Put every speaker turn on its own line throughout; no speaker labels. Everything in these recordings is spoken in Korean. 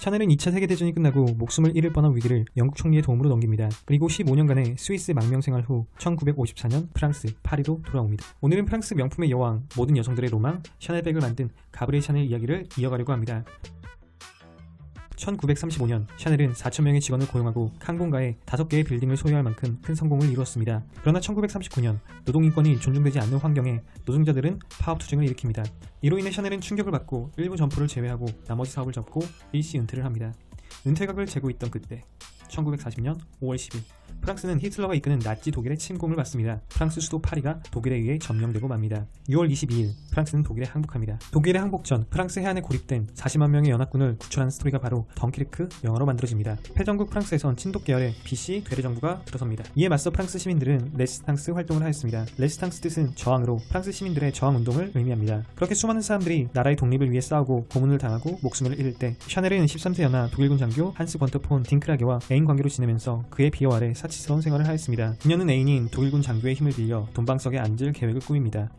샤넬은 2차 세계대전이 끝나고 목숨을 잃을 뻔한 위기를 영국 총리의 도움으로 넘깁니다. 그리고 15년간의 스위스 망명 생활 후 1954년 프랑스 파리로 돌아옵니다. 오늘은 프랑스 명품의 여왕, 모든 여성들의 로망, 샤넬백을 만든 가브리엘 샤넬 이야기를 이어가려고 합니다. 1935년 샤넬은 4,000명의 직원을 고용하고 칸본가에 5개의 빌딩을 소유할 만큼 큰 성공을 이루었습니다. 그러나 1939년 노동인권이 존중되지 않는 환경에 노동자들은 파업투쟁을 일으킵니다. 이로 인해 샤넬은 충격을 받고 일부 점포를 제외하고 나머지 사업을 접고 일시 은퇴를 합니다. 은퇴각을 재고 있던 그때 1940년 5월 10일 프랑스는 히틀러가 이끄는 나치 독일의 침공을 받습니다. 프랑스 수도 파리가 독일에 의해 점령되고 맙니다. 6월 22일 프랑스는 독일에 항복합니다. 독일의 항복 전 프랑스 해안에 고립된 40만 명의 연합군을 구출한 스토리가 바로 덩키르크 영화로 만들어집니다. 패전국 프랑스에선 친독 계열의 비시 괴뢰 정부가 들어섭니다. 이에 맞서 프랑스 시민들은 레지스탕스 활동을 하였습니다. 레지스탕스 뜻은 저항으로 프랑스 시민들의 저항 운동을 의미합니다. 그렇게 수많은 사람들이 나라의 독립을 위해 싸우고 고문을 당하고 목숨을 잃을 때 샤넬은 13세 연하 독일군 장교 한스 권터 폰 딩크라게와 애인 관계로 지내면서 그의 비호 아래 사치스러운 생활을 하였습니다. 그녀는 애인인 독일군 장교의 힘을 빌려 돈방석에 앉을 계획을 꾸밉니다.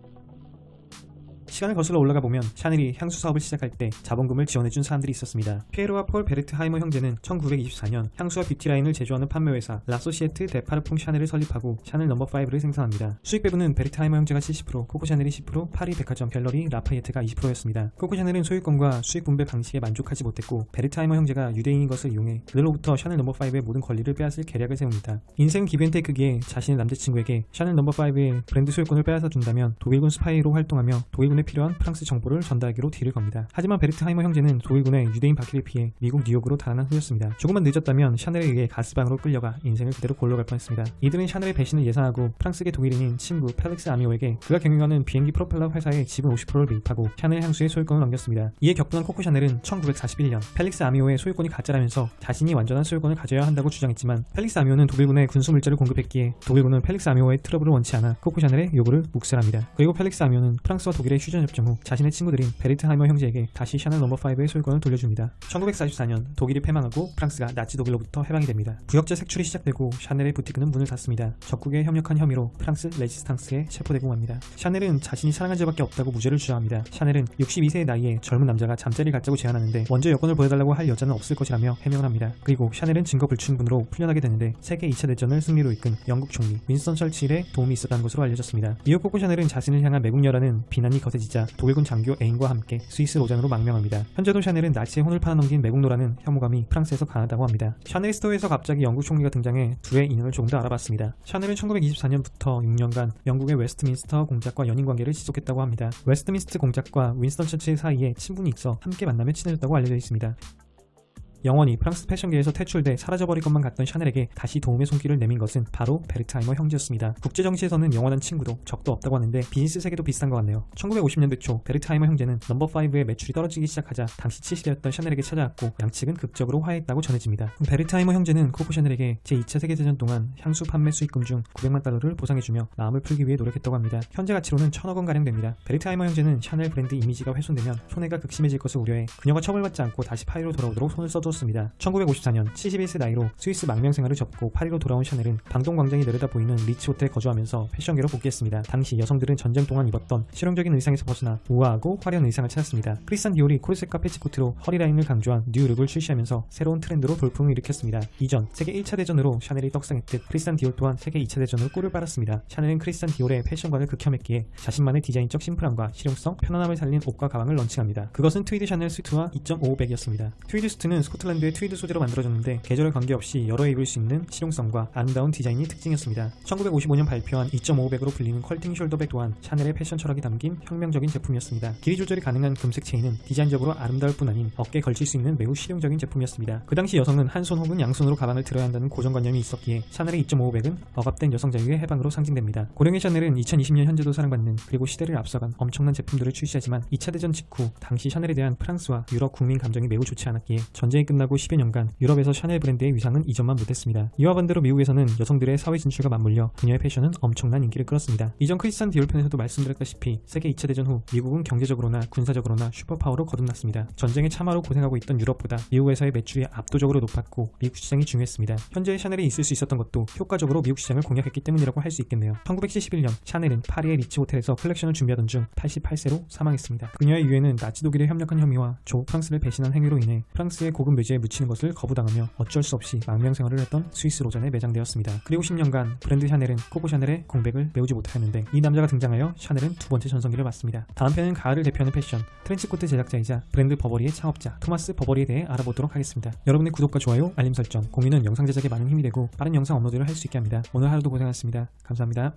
시간을 거슬러 올라가 보면 샤넬이 향수 사업을 시작할 때 자본금을 지원해준 사람들이 있었습니다. 피에로와 폴 베르트하이머 형제는 1924년 향수와 뷰티 라인을 제조하는 판매회사 라소시에트 데 파르풍 샤넬을 설립하고 샤넬 넘버5를 생산합니다. 수익 배분은 베르트하이머 형제가 70%, 코코 샤넬이 10%, 파리 백화점 갤러리 라파이에트가 20%였습니다. 코코 샤넬은 소유권과 수익 분배 방식에 만족하지 못했고 베르트하이머 형제가 유대인인 것을 이용해 그들로부터 샤넬 넘버5의 모든 권리를 빼앗을 계략을 세웁니다. 인생은 기브앤테이크기에 자신의 남자친구에게 샤넬 넘버5의 브랜드 소유권을 빼앗아 준다면 독일군 스파이로 활동하며 독일군의 필요한 프랑스 정보를 전달하기로 딜을 겁니다. 하지만 베르트하이머 형제는 독일군의 유대인 박해를 피해 미국 뉴욕으로 달아난 후였습니다. 조금만 늦었다면 샤넬에 의해 가스방으로 끌려가 인생을 그대로 골러갈 뻔했습니다. 이들은 샤넬의 배신을 예상하고 프랑스계 독일인인 친구 펠릭스 아미오에게 그가 경영하는 비행기 프로펠러 회사의 지분 50%를 매입하고 샤넬 향수의 소유권을 넘겼습니다. 이에 격분한 코코 샤넬은 1941년 펠릭스 아미오의 소유권이 가짜라면서 자신이 완전한 소유권을 가져야 한다고 주장했지만 펠릭스 아미오는 독일군에 군수 물자를 공급했기에 독일군은 펠릭스 아미오의 트러블을 원치 않아 코코 샤넬의 요구를 묵살합니다. 그리고 펠릭스 아미오는 프랑스와 독일의 휴전 협정 후 자신의 친구들인 베르트하이머 형제에게 다시 샤넬 넘버5의 소유권을 돌려줍니다. 1944년 독일이 패망하고 프랑스가 나치 독일로부터 해방이 됩니다. 부역자 색출이 시작되고 샤넬의 부티크는 문을 닫습니다. 적국에 협력한 혐의로 프랑스 레지스탕스에 체포되고 맙니다. 샤넬은 자신이 사랑한 자밖에 없다고 무죄를 주장합니다. 샤넬은 62세의 나이에 젊은 남자가 잠자리를 갖자고 제안하는데 먼저 여권을 보여달라고 할 여자는 없을 것이라며 해명을 합니다. 그리고 샤넬은 증거 불충분으로 풀려나게 되는데 세계 2차 대전을 승리로 이끈 영국 총리 윈스턴 처칠의 도움이 있었다는 것으로 알려졌습니다. 이후 코코 샤넬은 자신을 향한 매국녀라는 비난이 거세지자 독일군 장교 애인과 함께 스위스 로잔으로 망명합니다. 현재도 샤넬은 나치의 혼을 팔아넘긴 매국노라는 혐오감이 프랑스에서 강하다고 합니다. 샤넬 스토어에서 갑자기 영국 총리가 등장해 둘의 인연을 조금 더 알아봤습니다. 샤넬은 1924년부터 6년간 영국의 웨스트민스터 공작과 연인관계를 지속했다고 합니다. 웨스트민스터 공작과 윈스턴 처칠 사이에 친분이 있어 함께 만나며 친해졌다고 알려져 있습니다. 영원히 프랑스 패션계에서 퇴출돼 사라져버릴 것만 같던 샤넬에게 다시 도움의 손길을 내민 것은 바로 베르트하이머 형제였습니다. 국제정치에서는 영원한 친구도 적도 없다고 하는데 비즈니스 세계도 비슷한 것 같네요. 1950년대 초 베르트하이머 형제는 넘버5의 매출이 떨어지기 시작하자 당시 치실이었던 샤넬에게 찾아왔고 양측은 극적으로 화해했다고 전해집니다. 베르트하이머 형제는 코코 샤넬에게 제2차 세계대전 동안 향수 판매 수익금 중 900만 달러를 보상해주며 마음을 풀기 위해 노력했다고 합니다. 현재 가치로는 1,000억 원가량 됩니다. 베르트하이머 형제는 샤넬 브랜드 이미지가 훼손되면 손해가 극심해질 것을 우려해 그녀가 처벌받지 않고 다시 파리로 돌아오도록 손을 써줬습니다. 1954년 71세 나이로 스위스 망명 생활을 접고 파리로 돌아온 샤넬은 방동광장이 내려다 보이는 리츠 호텔에 거주하면서 패션계로 복귀했습니다. 당시 여성들은 전쟁 동안 입었던 실용적인 의상에서 벗어나 우아하고 화려한 의상을 찾았습니다. 크리스찬 디올이 코르셋과 패치코트로 허리 라인을 강조한 뉴룩을 출시하면서 새로운 트렌드로 돌풍을 일으켰습니다. 이전 세계 1차 대전으로 샤넬이 떡상했듯 크리스찬 디올 또한 세계 2차 대전으로 꿀을 빨았습니다. 샤넬은 크리스찬 디올의 패션관을 극혐했기에 자신만의 디자인적 심플함과 실용성, 편안함을 살린 옷과 가방을 런칭합니다. 그것은 트위드 샤넬 수트와 2.55백이었습니다. 트위드 수트는 스코틀랜드의 트위드 소재로 만들어졌는데 계절에 관계없이 여러 입을 수 있는 실용성과 아름다운 디자인이 특징이었습니다. 1955년 발표한 2.55백으로 불리는 퀄팅 숄더백 또한 샤넬의 패션 철학이 담긴 혁명적인 제품이었습니다. 길이 조절이 가능한 금색 체인은 디자인적으로 아름다울 뿐 아닌 어깨에 걸칠 수 있는 매우 실용적인 제품이었습니다. 그 당시 여성은 한 손 혹은 양손으로 가방을 들어야 한다는 고정관념이 있었기에 샤넬의 2.55백은 억압된 여성 자유의 해방으로 상징됩니다. 고령의 샤넬은 2020년 현재도 사랑받는 그리고 시대를 앞서간 엄청난 제품들을 출시하지만 2차 대전 직후 당시 샤넬에 대한 프랑스와 유럽 국민 감정이 매우 좋지 않았기에 전쟁이 끝나고 10여 년간 유럽에서 샤넬 브랜드의 위상은 이전만 못했습니다. 이와 반대로 미국에서는 여성들의 사회 진출과 맞물려 그녀의 패션은 엄청난 인기를 끌었습니다. 이전 크리스찬 디올 편에서도 말씀드렸다시피 세계 2차 대전 후 미국은 경제적으로나 군사적으로나 슈퍼파워로 거듭났습니다. 전쟁의 참화로 고생하고 있던 유럽보다 미국에서의 매출이 압도적으로 높았고 미국 시장이 중요했습니다. 현재의 샤넬이 있을 수 있었던 것도 효과적으로 미국 시장을 공략했기 때문이라고 할 수 있겠네요. 1971년 샤넬은 파리의 리츠 호텔에서 컬렉션을 준비하던 중 88세로 사망했습니다. 그녀의 유해는 나치 독일에 협력한 혐의와 조국 프랑스를 배신한 행위로 인해 프랑스의 고급 묘지에 묻히는 것을 거부당하며 어쩔 수 없이 망명 생활을 했던 스위스 로잔에 매장되었습니다. 그리고 10년간 브랜드 샤넬은 코코 샤넬의 공백을 메우지 못하였는데 이 남자가 등장하여 샤넬은 두 번째 전성기를 맞습니다. 다음 편은 가을을 대표하는 패션 트렌치코트 제작자이자 브랜드 버버리의 창업자 토마스 버버리에 대해 알아보도록 하겠습니다. 여러분의 구독과 좋아요, 알림 설정, 공유는 영상 제작에 많은 힘이 되고 빠른 영상 업로드를 할 수 있게 합니다. 오늘 하루도 고생하셨습니다. 감사합니다.